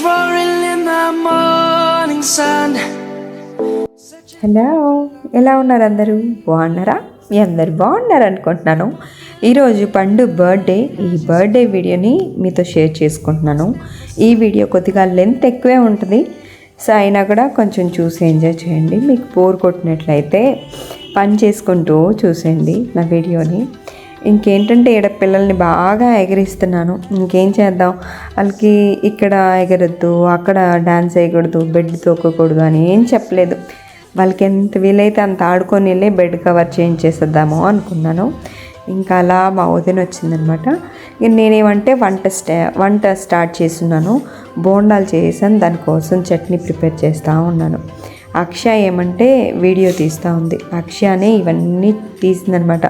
roaring in the morning sun. Hello, ఎలా ఉన్నారు అందరూ? బాగున్నారా? మీ అందరు బాగున్నారు అనుకుంటున్నాను. ఈరోజు పండు బర్త్డే. ఈ బర్త్డే వీడియోని మీతో షేర్ చేసుకుంటున్నాను. ఈ వీడియో కొద్దిగా లెంత్ ఎక్కువే ఉంటుంది, సో అయినా కూడా కొంచెం చూసి ఎంజాయ్ చేయండి. మీకు బోర్ కొట్టినట్లయితే పని చేసుకుంటూ చూసేయండి నా వీడియోని. ఇంకేంటంటే ఇక్కడ పిల్లల్ని బాగా ఎగరిస్తున్నాను. ఇంకేం చేద్దాం, వాళ్ళకి ఇక్కడ ఎగరొద్దు, అక్కడ డ్యాన్స్ వేయకూడదు, బెడ్ తొక్కకూడదు అని ఏం చెప్పలేదు. వాళ్ళకి ఎంత వీలైతే అంత ఆడుకొని వెళ్ళి బెడ్ కవర్ చేంజ్ చేసేద్దాము అనుకున్నాను. ఇంకా అలా మా వదిన వచ్చిందనమాట. నేనేమంటే వంట స్టార్ట్ చేస్తున్నాను. బోండాలు చేసాను, దానికోసం చట్నీ ప్రిపేర్ చేస్తూ ఉన్నాను. అక్షయ ఏమంటే వీడియో తీస్తూ ఉంది. అక్షయనే ఇవన్నీ తీసిందనమాట.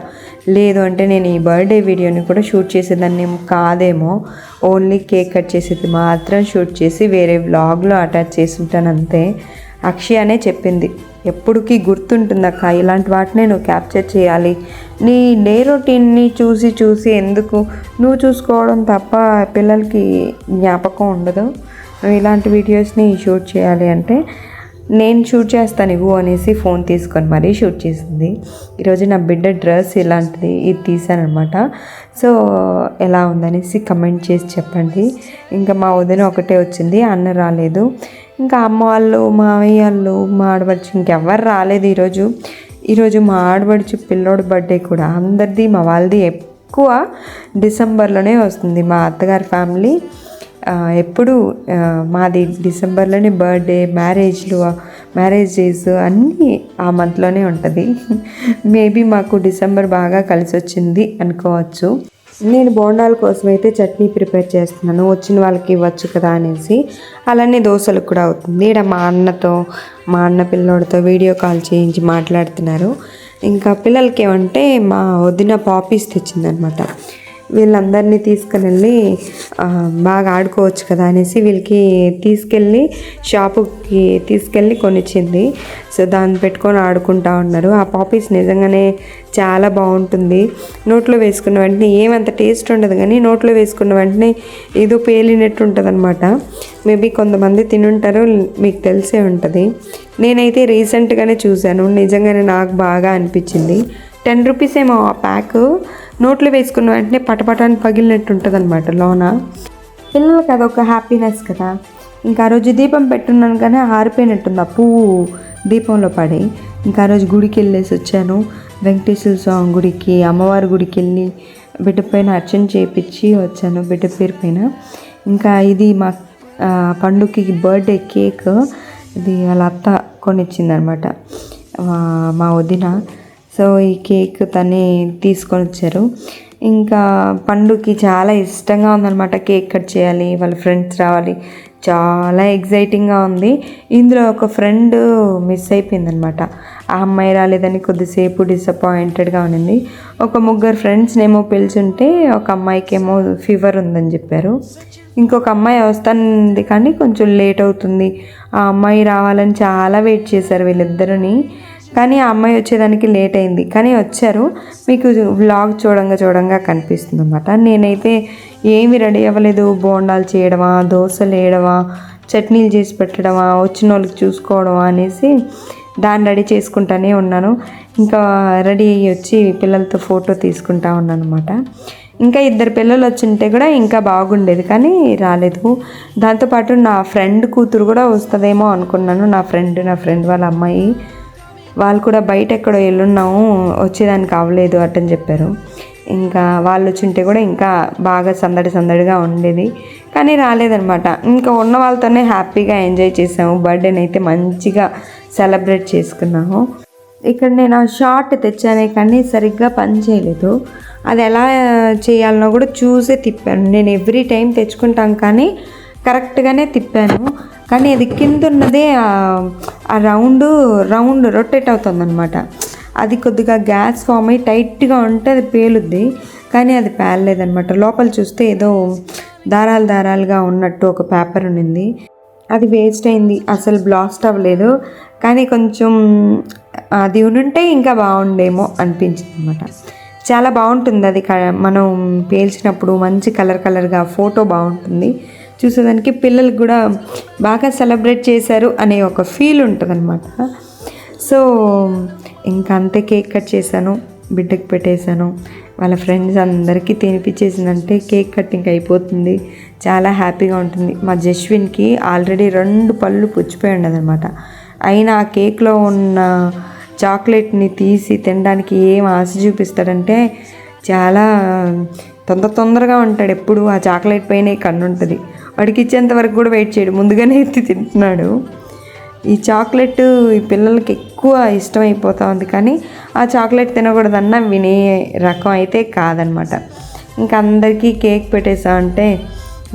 లేదు అంటే నేను ఈ బర్త్డే వీడియోని కూడా షూట్ చేసేదాన్ని కాదేమో, ఓన్లీ కేక్ కట్ చేసేది మాత్రం షూట్ చేసి వేరే వ్లాగ్లో అటాచ్ చేసి ఉంటాను అంతే. అక్షయనే చెప్పింది, ఎప్పటికీ గుర్తుంటుంది అక్క, ఇలాంటి వాటినే నువ్వు క్యాప్చర్ చేయాలి, నీ డే రొటీన్ని చూసి ఎందుకు నువ్వు చూసుకోవడం తప్ప పిల్లలకి జ్ఞాపకం ఉండదు, నువ్వు ఇలాంటి వీడియోస్ని షూట్ చేయాలి అంటే నేను షూట్ చేస్తాను ఇవ్వు అనేసి ఫోన్ తీసుకొని మరీ షూట్ చేసింది. ఈరోజు నా బిడ్డ డ్రెస్ ఇలాంటిది ఇది తీసానమాట. సో ఎలా ఉందనేసి కమెంట్ చేసి చెప్పండి. ఇంకా మా వదిన ఒకటే వచ్చింది, అన్న రాలేదు. ఇంకా అమ్మ వాళ్ళు, మామయ్య వాళ్ళు, మా ఆడపడుచు ఇంకెవ్వరు రాలేదు ఈరోజు మా ఆడపడుచు పిల్లోడి బర్త్డే కూడా అందరిది, మా వాళ్ళది ఎక్కువ డిసెంబర్లోనే వస్తుంది. మా ఫ్యామిలీ ఎప్పుడు మాది డిసెంబర్లోనే బర్త్డే, మ్యారేజ్ డేస్ అన్నీ ఆ మంత్లోనే ఉంటుంది. మేబీ మాకు డిసెంబర్ బాగా కలిసి వచ్చింది అనుకోవచ్చు. నేను బోండాల కోసం అయితే చట్నీ ప్రిపేర్ చేస్తున్నాను, వచ్చిన వాళ్ళకి ఇవ్వచ్చు కదా అనేసి. అలానే దోశలకు కూడా అవుతుంది. ఇక్కడ మా అన్న పిల్లోడితో వీడియో కాల్ చేయించి మాట్లాడుతున్నారు. ఇంకా పిల్లలకి ఏమంటే మా వదిన పాపీస్ తెచ్చిందనమాట. వీళ్ళందరినీ తీసుకుని వెళ్ళి బాగా ఆడుకోవచ్చు కదా అనేసి వీళ్ళకి షాపుకి తీసుకెళ్ళి కొనిచ్చింది. సో దాన్ని పెట్టుకొని ఆడుకుంటూ ఉన్నారు. ఆ పాపీస్ నిజంగానే చాలా బాగుంటుంది. నోట్లో వేసుకున్న వెంటనే ఏమంత టేస్ట్ ఉండదు, కానీ నోట్లో వేసుకున్న వెంటనే ఏదో పేలినట్టు ఉంటుంది అనమాట. మేబీ కొంతమంది తినుంటారు, మీకు తెలిసే ఉంటుంది. నేనైతే రీసెంట్గానే చూశాను, నిజంగానే నాకు బాగా అనిపించింది. 10 రూపీస్ ఏమో ఆ ప్యాక్. నోట్లో వేసుకున్న వెంటనే పటపటాన్ని పగిలినట్టు ఉంటుంది అనమాట లోన. పిల్లలకి అదొక హ్యాపీనెస్ కదా. ఇంకా ఆ రోజు దీపం పెట్టున్నాను కానీ ఆరిపోయినట్టుంది ఆ పువ్వు దీపంలో పడి. ఇంకా ఆ రోజు గుడికి వెళ్ళేసి వచ్చాను, వెంకటేశ్వర స్వామి గుడికి, అమ్మవారి గుడికి వెళ్ళి బిడ్డ పైన అర్చన చేయించి వచ్చాను, బిడ్డ పేరు పైన. ఇంకా ఇది మా పండుగకి బర్త్డే కేక్, ఇది వాళ్ళ అత్త కొనిచ్చిందనమాట మా వదిన. సో ఈ కేక్ తనే తీసుకొని వచ్చారు. ఇంకా పండుకి చాలా ఇష్టంగా ఉందన్నమాట, కేక్ కట్ చేయాలి, వాళ్ళ ఫ్రెండ్స్ రావాలి, చాలా ఎగ్జైటింగ్గా ఉంది. ఇందులో ఒక ఫ్రెండ్ మిస్ అయిపోయిందనమాట. ఆ అమ్మాయి రాలేదని కొద్దిసేపు డిసప్పాయింటెడ్గా ఉన్నింది. ఒక 3 ఫ్రెండ్స్నేమో పిలిచుంటే ఒక అమ్మాయికి ఏమో ఫీవర్ ఉందని చెప్పారు. ఇంకొక అమ్మాయి వస్తుంది కానీ కొంచెం లేట్ అవుతుంది. ఆ అమ్మాయి రావాలని చాలా వెయిట్ చేశారు వీళ్ళిద్దరిని, కానీ ఆ అమ్మాయి వచ్చేదానికి లేట్ అయింది. కానీ వచ్చారు, మీకు వ్లాగ్ చూడంగా కనిపిస్తుంది అన్నమాట. నేనైతే ఏమి రెడీ అవ్వలేదు. బోండాలు చేయడమా, దోశలు వేయడమా, చట్నీలు చేసి పెట్టడమా, వచ్చిన వాళ్ళకి చూసుకోవడమా అనేసి దాన్ని రెడీ చేసుకుంటానే ఉన్నాను. ఇంకా రెడీ అయ్యి వచ్చి పిల్లలతో ఫోటో తీసుకుంటా ఉన్నాను అనమాట. ఇంకా 2 పిల్లలు వచ్చింటే కూడా ఇంకా బాగుండేది, కానీ రాలేదు. దాంతోపాటు నా ఫ్రెండ్ కూతురు కూడా వస్తుందేమో అనుకున్నాను. నా ఫ్రెండ్ వాళ్ళ అమ్మాయి, వాళ్ళు కూడా బయట ఎక్కడో వెళ్ళున్నాము, వచ్చేదానికి అవ్వలేదు అట్టని చెప్పారు. ఇంకా వాళ్ళు వచ్చింటే కూడా ఇంకా బాగా సందడిగా ఉండేది, కానీ రాలేదనమాట. ఇంకా ఉన్న వాళ్ళతోనే హ్యాపీగా ఎంజాయ్ చేసాము. బర్త్డేని అయితే మంచిగా సెలబ్రేట్ చేసుకున్నాము. ఇక్కడ నేను ఆ షార్ట్ తెచ్చానే కానీ సరిగ్గా పని చేయలేదు. అది ఎలా చేయాలనో కూడా చూసే తిప్పాను. నేను ఎవ్రీ టైం తెచ్చుకుంటాను కానీ కరెక్ట్గానే తిప్పాను, కానీ అది కింద ఉన్నదే ఆ రౌండ్ రొటేట్ అవుతుందన్నమాట. అది కొద్దిగా గ్యాస్ ఫామ్ అయ్యి టైట్గా ఉంటే అది పేలుద్ది, కానీ అది పేలలేదనమాట. లోపల చూస్తే ఏదో దారాలుగా ఉన్నట్టు ఒక పేపర్ ఉండింది, అది వేస్ట్ అయింది, అసలు బ్లాస్ట్ అవ్వలేదు. కానీ కొంచెం అది ఉంటే ఇంకా బాగుండేమో అనిపించింది అనమాట. చాలా బాగుంటుంది అది, మనం పేల్చినప్పుడు మంచి కలర్గా ఫోటో బాగుంటుంది. చూసేదానికి పిల్లలకు కూడా బాగా సెలబ్రేట్ చేశారు అనే ఒక ఫీల్ ఉంటుంది అనమాట. సో ఇంకా అంతే కేక్ కట్ చేశాను, బిడ్డకి పెట్టేశాను. వాళ్ళ ఫ్రెండ్స్ అందరికీ తినిపించేసిందంటే కేక్ కటింగ్ అయిపోతుంది, చాలా హ్యాపీగా ఉంటుంది. మా జస్విన్కి ఆల్రెడీ 2 పళ్ళు పుచ్చిపోయి ఉండదన్నమాట. అయినా ఆ కేక్లో ఉన్న చాక్లెట్ని తీసి తినడానికి ఏం ఆశ చూపిస్తాడంటే చాలా తొందరగా ఉంటాడు. ఎప్పుడు ఆ చాక్లెట్ పైనే కన్ను ఉంటుంది. వాడికి ఇచ్చేంత వరకు కూడా వెయిట్ చేయడు, ముందుగానే ఎత్తి తింటున్నాడు. ఈ చాక్లెట్ ఈ పిల్లలకి ఎక్కువ ఇష్టమైపోతూ ఉంది, కానీ ఆ చాక్లెట్ తినకూడదన్న వినే రకం అయితే కాదనమాట. ఇంకా అందరికీ కేక్ పెట్టేసామంటే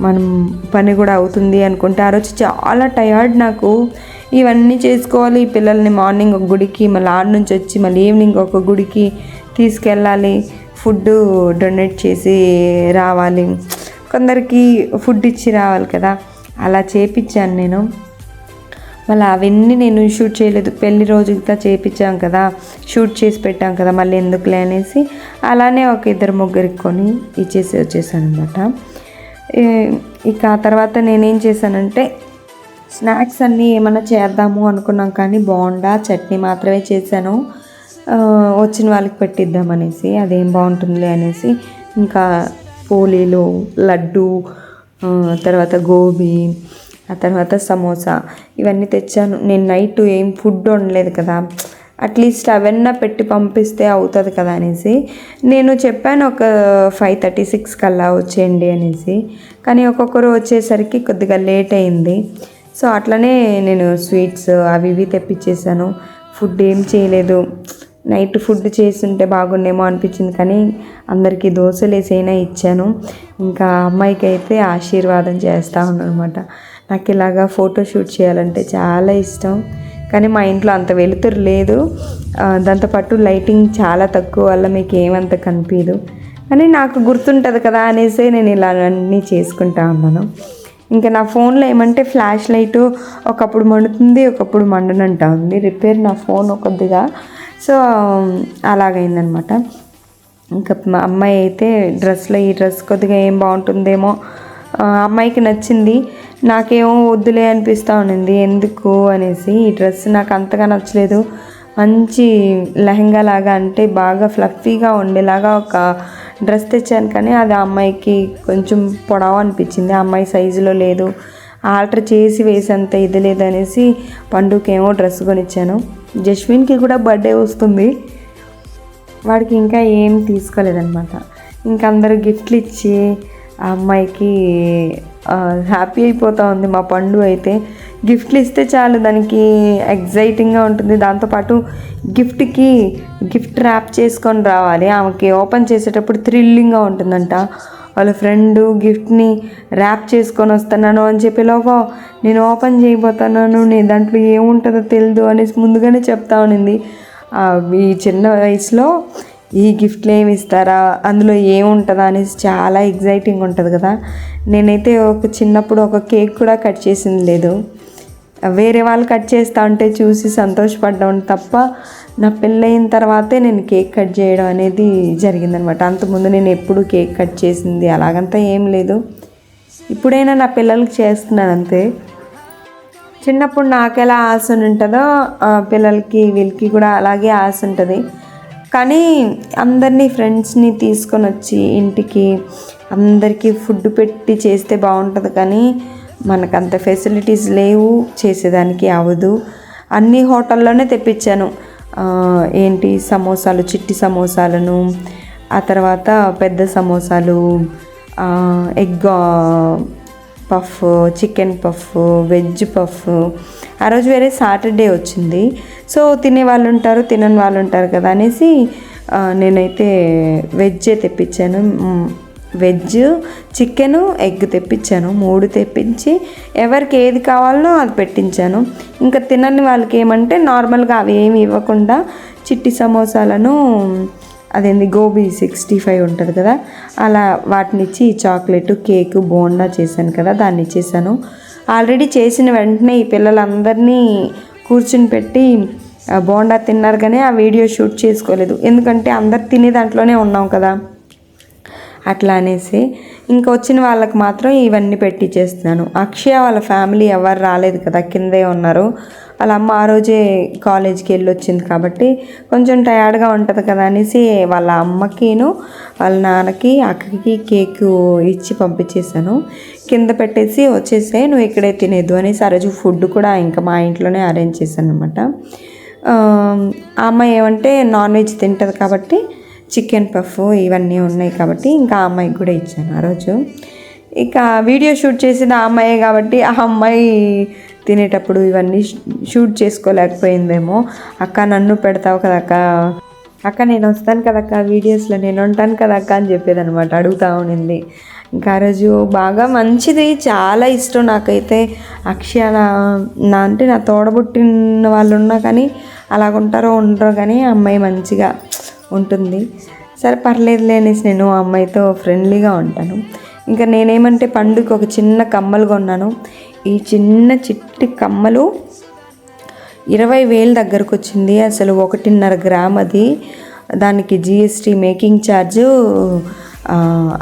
మనం పని కూడా అవుతుంది అనుకుంటే ఆ రోజు చాలా టయర్డ్ నాకు. ఇవన్నీ చేసుకోవాలి, ఈ పిల్లల్ని మార్నింగ్ ఒక గుడికి, మళ్ళీ ఆడ నుంచి వచ్చి మళ్ళీ ఈవినింగ్ ఒక గుడికి తీసుకెళ్ళాలి, ఫుడ్ డొనేట్ చేసి రావాలి, కొందరికి ఫుడ్ ఇచ్చి రావాలి కదా, అలా చేపించాను నేను. మళ్ళీ అవన్నీ నేను షూట్ చేయలేదు, పెళ్లి రోజుగా చేయించాం కదా, షూట్ చేసి పెట్టాం కదా, మళ్ళీ ఎందుకులే అనేసి అలానే ఒక 2-3 కొని ఇచ్చేసి వచ్చేసాను అనమాట. ఇక ఆ తర్వాత నేనేం చేశానంటే స్నాక్స్ అన్నీ ఏమైనా చేద్దాము అనుకున్నాం, కానీ బోండా చట్నీ మాత్రమే చేశాను. వచ్చిన వాళ్ళకి పెట్టిద్దామనేసి, అదేం బాగుంటుందిలే అనేసి ఇంకా పోలీలు, లడ్డు, తర్వాత గోబీ, ఆ తర్వాత సమోసా ఇవన్నీ తెచ్చాను. నేను నైట్ ఏం ఫుడ్ వండలేదు కదా, అట్లీస్ట్ అవన్నీ పెట్టి పంపిస్తే అవుతుంది కదా అనేసి నేను చెప్పాను ఒక 5:36 కల్లా వచ్చేయండి అనేసి. కానీ ఒక్కొక్కరు వచ్చేసరికి కొద్దిగా లేట్ అయింది. సో అట్లనే నేను స్వీట్స్ అవి ఇవి తెప్పించేసాను. ఫుడ్ ఏం చేయలేదు, నైట్ ఫుడ్ చేస్తుంటే బాగుండేమో అనిపించింది, కానీ అందరికీ దోశలు వేసైనా ఇచ్చాను. ఇంకా అమ్మాయికి అయితే ఆశీర్వాదం చేస్తూ ఉన్నాను అనమాట. నాకు ఇలాగా ఫోటోషూట్ చేయాలంటే చాలా ఇష్టం, కానీ మా ఇంట్లో అంత వెలుతురు లేదు, దాంతోపాటు లైటింగ్ చాలా తక్కువ వల్ల మీకు ఏమంత కనిపించదు. కానీ నాకు గుర్తుంటుంది కదా అనేసి నేను ఇలా అన్నీ చేసుకుంటా ఉన్నాను. ఇంకా నా ఫోన్లో ఏమంటే ఫ్లాష్ లైటు ఒకప్పుడు మండుతుంది, ఒకప్పుడు మండనంటా ఉంది. రిపేర్ నా ఫోన్ కొద్దిగా, సో అలాగైందనమాట. ఇంకా మా అమ్మాయి అయితే డ్రెస్లో ఈ డ్రెస్ కొద్దిగా ఏం బాగుంటుందేమో, అమ్మాయికి నచ్చింది, నాకేమో వద్దులే అనిపిస్తూ ఉన్నింది ఎందుకు అనేసి. ఈ డ్రెస్ నాకు అంతగా నచ్చలేదు. మంచి లెహంగా లాగా అంటే బాగా ఫ్లఫీగా ఉండేలాగా ఒక డ్రెస్ తెచ్చాను, కానీ అది ఆ అమ్మాయికి కొంచెం పొడవు అనిపించింది, ఆ అమ్మాయి సైజులో లేదు, ఆల్టర్ చేసి వేసేంత ఇది లేదనేసి పండుకేమో డ్రెస్ కొనిచ్చాను. జస్విన్కి కూడా బర్త్డే వస్తుంది, వాడికి ఇంకా ఏం తీసుకోలేదన్నమాట. ఇంకా అందరూ గిఫ్ట్లు ఇచ్చి ఆ అమ్మాయికి హ్యాపీ అయిపోతూ ఉంది. మా పండు అయితే గిఫ్ట్లు ఇస్తే చాలు దానికి ఎగ్జైటింగ్గా ఉంటుంది. దాంతోపాటు గిఫ్ట్ ర్యాప్ చేసుకొని రావాలి, ఆమెకి ఓపెన్ చేసేటప్పుడు థ్రిల్లింగ్గా ఉంటుందంట. వాళ్ళ ఫ్రెండ్ గిఫ్ట్ని ర్యాప్ చేసుకొని వస్తున్నాను అని చెప్పేలోగా నేను ఓపెన్ చేయబోతున్నాను, నేను దాంట్లో ఏముంటుందో తెలియదు అనేసి ముందుగానే చెప్తా ఉన్నింది. ఈ చిన్న వయసులో ఈ గిఫ్ట్లు ఏమి ఇస్తారా, అందులో ఏముంటుందా అనేసి చాలా ఎగ్జైటింగ్ ఉంటుంది కదా. నేనైతే చిన్నప్పుడు ఒక కేక్ కూడా కట్ చేసింది లేదు, వేరే వాళ్ళు కట్ చేస్తూ ఉంటే చూసి సంతోషపడ్డాం తప్ప నా పెళ్ళయిన తర్వాతే నేను కేక్ కట్ చేయడం అనేది జరిగిందనమాట. అంతకుముందు నేను ఎప్పుడు కేక్ కట్ చేసింది అలాగంతా ఏం లేదు. ఇప్పుడైనా నా పిల్లలకి చేస్తున్నాను అంతే. చిన్నప్పుడు నాకు ఎలా ఆశ ఉంటుందో పిల్లలకి వీళ్ళకి కూడా అలాగే ఆశ ఉంటుంది. కానీ అందరినీ ఫ్రెండ్స్ని తీసుకొని వచ్చి ఇంటికి అందరికీ ఫుడ్ పెట్టి చేస్తే బాగుంటుంది, కానీ మనకు అంత ఫెసిలిటీస్ లేవు, చేసేదానికి అవ్వదు. అన్ని హోటల్లోనే తెప్పించాను. ఏంటి సమోసాలు, చిట్టి సమోసాలను, ఆ తర్వాత పెద్ద సమోసాలు, egg puff, chicken puff, veg puff. ఆ రోజు వేరే సాటర్డే వచ్చింది, సో తినే వాళ్ళు ఉంటారు, తినని వాళ్ళు ఉంటారు కదా అనేసి నేనైతే వెజ్జే తెప్పించాను. వెజ్, చికెను, ఎగ్ తెప్పించాను. 3 తెప్పించి ఎవరికి ఏది కావాలనో అది పెట్టించాను. ఇంకా తినని వాళ్ళకి ఏమంటే నార్మల్గా అవి ఏమి ఇవ్వకుండా చిట్టి సమోసాలను, అదేంది గోబీ 65 ఉంటుంది కదా, అలా వాటిని ఇచ్చి చాక్లెట్, కేకు, బోండా చేశాను కదా, దాన్ని ఇచ్చేసాను. ఆల్రెడీ చేసిన వెంటనే ఈ పిల్లలందరినీ కూర్చుని పెట్టి బోండా తిన్నారు, కానీ ఆ వీడియో షూట్ చేసుకోలేదు, ఎందుకంటే అందరు తినే దాంట్లోనే ఉన్నాం కదా. అట్లా అనేసి ఇంకా వచ్చిన వాళ్ళకి మాత్రం ఇవన్నీ పెట్టించేస్తున్నాను. అక్షయ వాళ్ళ ఫ్యామిలీ ఎవరు రాలేదు కదా, కిందే ఉన్నారు. వాళ్ళ అమ్మ ఆ రోజే కాలేజ్కి వెళ్ళి వచ్చింది కాబట్టి కొంచెం టయర్డ్గా ఉంటుంది కదా అనేసి వాళ్ళ అమ్మకిను వాళ్ళ నాన్నకి అక్కకి కేకు ఇచ్చి పంపించేసాను. కింద పెట్టేసి వచ్చేసే, నువ్వు ఇక్కడే తినేదు అనేసి ఆ రోజు ఫుడ్ కూడా ఇంకా మా ఇంట్లోనే అరేంజ్ చేశాను అనమాట. ఆ అమ్మాయి ఏమంటే నాన్ వెజ్ తింటుంది కాబట్టి చికెన్ పఫ్ ఇవన్నీ ఉన్నాయి కాబట్టి ఇంకా ఆ అమ్మాయికి కూడా ఇచ్చాను ఆ రోజు. ఇక వీడియో షూట్ చేసిన ఆ అమ్మాయే కాబట్టి ఆ అమ్మాయి తినేటప్పుడు ఇవన్నీ షూట్ చేసుకోలేకపోయిందేమో. అక్క నన్ను పెడతావు కదక్క, అక్క నేను వస్తాను కదక్క వీడియోస్లో, నేను ఉంటాను కదక్క అని చెప్పేదనమాట, అడుగుతూ ఉండింది. ఇంకా ఆ రోజు బాగా మంచిది, చాలా ఇష్టం నాకైతే అక్షయ. నా అంటే నా తోడబుట్టిన వాళ్ళు ఉన్నా కానీ అలాగుంటారో ఉండరో కానీ అమ్మాయి మంచిగా ఉంటుంది. సరే పర్లేదులే అనేసి నేను ఆ అమ్మాయితో ఫ్రెండ్లీగా ఉంటాను. ఇంకా నేనేమంటే పండుగ ఒక చిన్న కమ్మలు కొన్నాను. ఈ చిన్న చిట్టి కమ్మలు 20,000 దగ్గరకు వచ్చింది. అసలు 1.5 గ్రామ్ అది. దానికి జిఎస్టీ మేకింగ్ ఛార్జు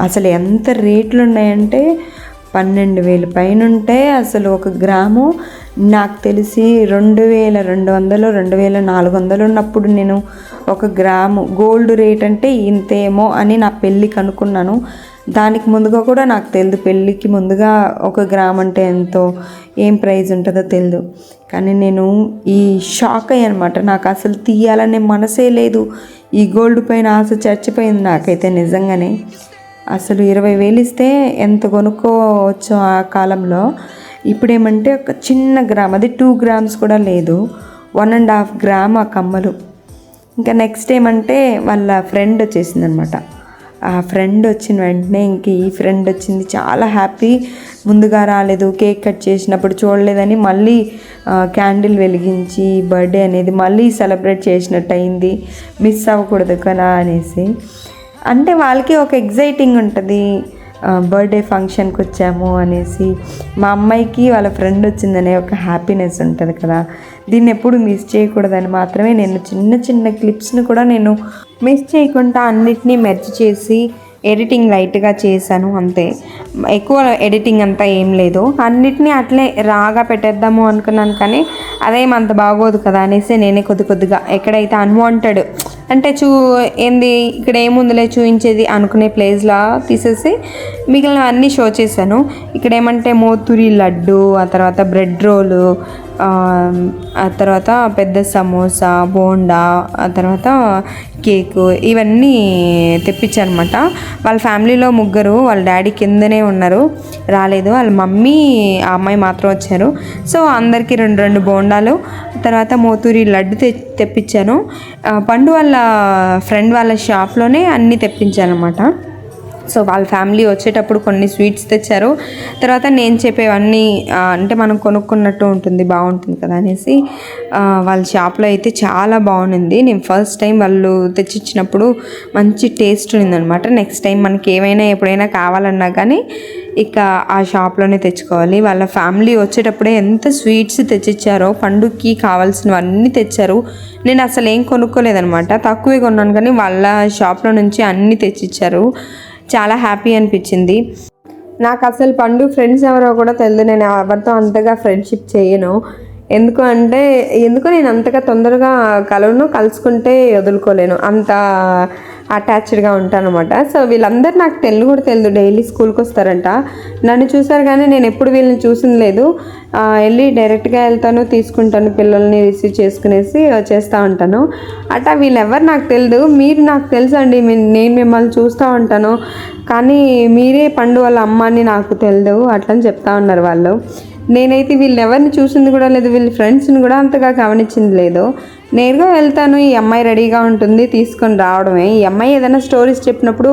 అసలు ఎంత రేట్లు ఉన్నాయంటే 12,000 పైన ఉంటే అసలు 1 గ్రాము నాకు తెలిసి 2,200 2,400 ఉన్నప్పుడు నేను 1 గ్రాము గోల్డ్ రేట్ అంటే ఇంతేమో అని నా పెళ్ళికి అనుకున్నాను. దానికి ముందుగా కూడా నాకు తెలియదు, పెళ్ళికి ముందుగా 1 గ్రామ్ అంటే ఎంతో ఏం ప్రైస్ ఉంటుందో తెలియదు. కానీ నేను ఈ షాక్ అయ్యానమాట. నాకు అసలు తీయాలనే మనసే లేదు. ఈ గోల్డ్ పైన ఆశ చచ్చిపోయింది నాకైతే నిజంగానే. అసలు 20,000 ఇస్తే ఎంత కొనుక్కోవచ్చు ఆ కాలంలో. ఇప్పుడేమంటే ఒక చిన్న గ్రామ్, అది 2 గ్రామ్స్ కూడా లేదు, 1.5 గ్రామ్ ఆ కమ్మలు. ఇంకా నెక్స్ట్ ఏమంటే వాళ్ళ ఫ్రెండ్ వచ్చేసింది అనమాట. ఆ ఫ్రెండ్ వచ్చిన వెంటనే ఇంక ఈ ఫ్రెండ్ వచ్చింది, చాలా హ్యాపీ. ముందుగా రాలేదు, కేక్ కట్ చేసినప్పుడు చూడలేదని మళ్ళీ క్యాండిల్ వెలిగించి బర్త్డే అనేది మళ్ళీ సెలబ్రేట్ చేసినట్టు అయింది, మిస్ అవ్వకూడదు కదా అనేసి. అంటే వాళ్ళకి ఒక ఎగ్జైటింగ్ ఉంటుంది, బర్త్డే ఫంక్షన్కి వచ్చాము అనేసి. మా అమ్మాయికి వాళ్ళ ఫ్రెండ్ వచ్చిందనే ఒక హ్యాపీనెస్ ఉంటుంది కదా, దీన్ని ఎప్పుడు మిస్ చేయకూడదని మాత్రమే నేను చిన్న చిన్న క్లిప్స్ని కూడా నేను మిస్ చేయకుండా అన్నిటినీ మెర్జ్ చేసి ఎడిటింగ్ లైట్గా చేశాను అంతే. ఎక్కువ ఎడిటింగ్ అంతా ఏం లేదు, అన్నిటినీ అట్లే రాగా పెట్టేద్దాము అనుకున్నాను. కానీ అదేమంత బాగోదు కదా అనేసి నేనే కొద్దిగా ఎక్కడైతే అన్వాంటెడ్ అంటే ఏంది ఇక్కడ ఏముందిలే చూపించేది అనుకునే ప్లేస్లా తీసేసి మిగిలిన అన్నీ షో చేశాను. ఇక్కడ ఏమంటే మోతూరి లడ్డు, ఆ తర్వాత బ్రెడ్ రోలు, ఆ తర్వాత పెద్ద సమోసా, బోండా, ఆ తర్వాత కేకు ఇవన్నీ తెప్పించానమాట. వాళ్ళ ఫ్యామిలీలో 3, వాళ్ళ డాడీ కిందనే ఉన్నారు, రాలేదు. వాళ్ళ మమ్మీ ఆ అమ్మాయి మాత్రం వచ్చారు. సో అందరికీ 2 బోండాలు, తర్వాత మోతూరి లడ్డు తెప్పించాను. పండు వాళ్ళ ఫ్రెండ్ వాళ్ళ షాప్లోనే అన్నీ తెప్పించాను అనమాట. సో వాళ్ళ ఫ్యామిలీ వచ్చేటప్పుడు కొన్ని స్వీట్స్ తెచ్చారు. తర్వాత నేను చెప్పేవన్నీ అంటే మనం కొనుక్కున్నట్టు ఉంటుంది, బాగుంటుంది కదా అనేసి వాళ్ళ షాప్లో అయితే చాలా బాగుంది. నేను ఫస్ట్ టైం వాళ్ళు తెచ్చిచ్చినప్పుడు మంచి టేస్ట్ ఉందనమాట. నెక్స్ట్ టైం మనకి ఏమైనా ఎప్పుడైనా కావాలన్నా కానీ ఇక ఆ షాప్లోనే తెచ్చుకోవాలి. వాళ్ళ ఫ్యామిలీ వచ్చేటప్పుడే ఎంత స్వీట్స్ తెచ్చిచ్చారో, పండుగకి కావాల్సినవన్నీ తెచ్చారు. నేను అసలు ఏం కొనుక్కోలేదనమాట, తక్కువే కొన్నాను కానీ వాళ్ళ షాప్లో నుంచి అన్నీ తెచ్చిచ్చారు. చాలా హ్యాపీ అనిపించింది నాకు. అసలు పండు ఫ్రెండ్స్ ఎవరో కూడా తెలియదు, నేను ఎవరితో అంతగా ఫ్రెండ్షిప్ చేయను. ఎందుకో నేను అంతగా తొందరగా కలుసుకుంటే వదులుకోలేను, అంత అటాచ్డ్గా ఉంటాను అనమాట. సో వీళ్ళందరూ నాకు కూడా తెలియదు, డైలీ స్కూల్కి వస్తారంట. నన్ను చూసారు కానీ నేను ఎప్పుడు వీళ్ళని చూసింది లేదు. వెళ్ళి డైరెక్ట్గా వెళ్తాను, తీసుకుంటాను, పిల్లల్ని రిసీవ్ చేసుకునేసి వచ్చేస్తూ ఉంటాను. అట్టా వీళ్ళెవరు నాకు తెలియదు. మీరు నాకు తెలుసు అండి, నేను మిమ్మల్ని చూస్తూ ఉంటాను కానీ మీరే పండు వాళ్ళ అమ్మ అని నాకు తెలియదు అట్లని చెప్తా ఉన్నారు వాళ్ళు. నేనైతే వీళ్ళు ఎవరిని చూసింది కూడా లేదు, వీళ్ళ ఫ్రెండ్స్ని కూడా అంతగా గమనించింది లేదు. నేరుగా వెళ్తాను, ఈ అమ్మాయి రెడీగా ఉంటుంది, తీసుకొని రావడమే. ఈ అమ్మాయి ఏదైనా స్టోరీస్ చెప్పినప్పుడు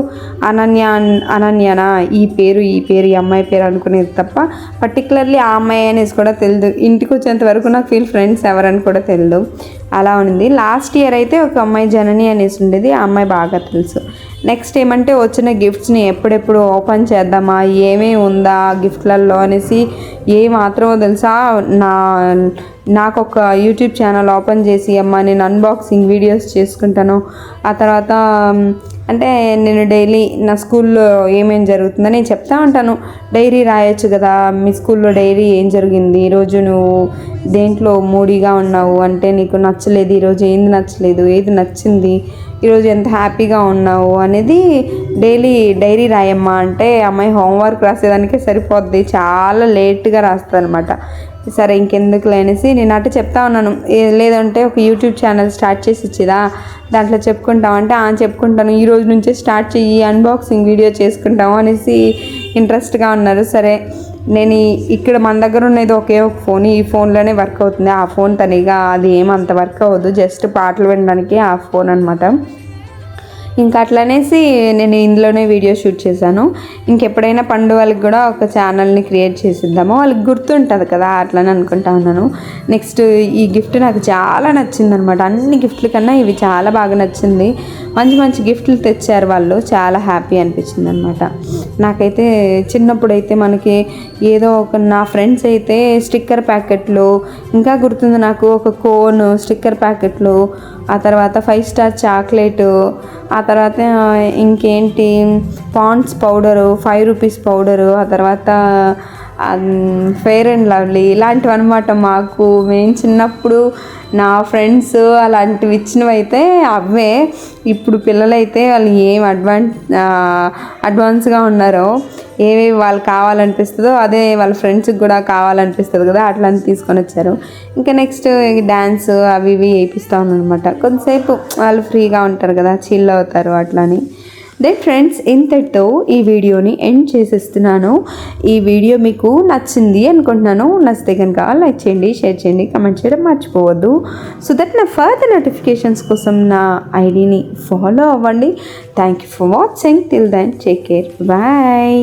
అనన్యనా ఈ పేరు ఈ అమ్మాయి పేరు అనుకునేది తప్ప పర్టికులర్లీ ఆ అమ్మాయి అనేసి కూడా తెలియదు. ఇంటికి వచ్చేంత వరకు నాకు వీళ్ళ ఫ్రెండ్స్ ఎవరని కూడా తెలియదు, అలా ఉంది. లాస్ట్ ఇయర్ అయితే ఒక అమ్మాయి జనని అనేసి ఉండేది, ఆ అమ్మాయి బాగా తెలుసు. నెక్స్ట్ ఏమంటే వచ్చిన గిఫ్ట్స్ని ఎప్పుడెప్పుడు ఓపెన్ చేద్దామా, ఏమేమి ఉందా గిఫ్ట్లలో అనేసి మాత్రమో తెలుసా, నాకు ఒక యూట్యూబ్ ఛానల్ ఓపెన్ చేసి అమ్మ నేను అన్బాక్సింగ్ వీడియోస్ చేసుకుంటాను. ఆ తర్వాత అంటే నేను డైలీ నా స్కూల్లో ఏమేం జరుగుతుందో నేను చెప్తా ఉంటాను. డైరీ రాయొచ్చు కదా, మీ స్కూల్లో డైరీ ఏం జరిగింది, ఈరోజు నువ్వు దేంట్లో మూడీగా ఉన్నావు, అంటే నీకు నచ్చలేదు ఈరోజు, ఏంది నచ్చలేదు, ఏది నచ్చింది, ఈరోజు ఎంత హ్యాపీగా ఉన్నావు అనేది డైలీ డైరీ రాయమ్మా అంటే అమ్మాయి హోంవర్క్ రాసేదానికే సరిపోద్ది, చాలా లేట్గా రాస్తుంది అనమాట. సరే ఇంకెందుకు అనేసి నేను అటు చెప్తా ఉన్నాను. లేదంటే ఒక యూట్యూబ్ ఛానల్ స్టార్ట్ చేసి ఇచ్చిదా, దాంట్లో చెప్పుకుంటామంటే చెప్పుకుంటాను, ఈ రోజు నుంచే స్టార్ట్ చెయ్యి, అన్బాక్సింగ్ వీడియో చేసుకుంటాము అనేసి ఇంట్రెస్ట్గా ఉన్నారు. సరే నేను ఇక్కడ మన దగ్గర ఉన్నది ఒకే ఒక ఫోన్, ఈ ఫోన్లోనే వర్క్ అవుతుంది. ఆ ఫోన్ తనిగా అది ఏమంత వర్క్ అవ్వదు, జస్ట్ పాటలు వినడానికి ఆ ఫోన్ అనమాట. ఇంకా అట్లనేసి నేను ఇందులోనే వీడియో షూట్ చేశాను. ఇంకెప్పుడైనా పండు వాళ్ళకి కూడా ఒక ఛానల్ని క్రియేట్ చేసిద్దాము, వాళ్ళకి గుర్తుంటుంది కదా, అట్లనే అనుకుంటా ఉన్నాను. నెక్స్ట్ ఈ గిఫ్ట్ నాకు చాలా నచ్చింది అనమాట. అన్ని గిఫ్ట్ల కన్నా ఇవి చాలా బాగా నచ్చింది. మంచి మంచి గిఫ్ట్లు తెచ్చారు వాళ్ళు, చాలా హ్యాపీ అనిపించింది అనమాట. నాకైతే చిన్నప్పుడు అయితే మనకి ఏదో ఒక, నా ఫ్రెండ్స్ అయితే స్టిక్కర్ ప్యాకెట్లు, ఇంకా గుర్తుంది నాకు ఒక కోన్ స్టిక్కర్ ప్యాకెట్లు, ఆ తర్వాత 5 స్టార్ చాక్లెటు, ఆ తర్వాత ఇంకేంటి పాండ్స్ పౌడరు, 5 రూపీస్ పౌడరు, ఆ తర్వాత ఫెయిర్ అండ్ లవ్లీ, ఇలాంటివి అనమాట. మేము చిన్నప్పుడు నా ఫ్రెండ్స్ అలాంటివి ఇచ్చినవి అయితే అవే. ఇప్పుడు పిల్లలైతే వాళ్ళు ఏం అడ్వాన్స్గా ఉన్నారో, ఏవేవి వాళ్ళు కావాలనిపిస్తుందో అదే వాళ్ళ ఫ్రెండ్స్కి కూడా కావాలనిపిస్తుంది కదా, అట్లా తీసుకొని వచ్చారు. ఇంకా నెక్స్ట్ డ్యాన్స్ అవి ఇవి వేయిస్తాను అనమాట. కొంతసేపు వాళ్ళు ఫ్రీగా ఉంటారు కదా, చిల్ అవుతారు అట్లని. ఫ్రెండ్స్, ఇంతటితో ఈ వీడియోని ఎండ్ చేసేస్తున్నాను. ఈ వీడియో మీకు నచ్చింది అనుకుంటున్నాను. నచ్చితే కనుక లైక్ చేయండి, షేర్ చేయండి, కమెంట్ చేయడం మర్చిపోవద్దు. సో దట్ నా ఫర్దర్ నోటిఫికేషన్స్ కోసం నా ఐడిని ఫాలో అవ్వండి. Thank you for watching. Till then take care, bye.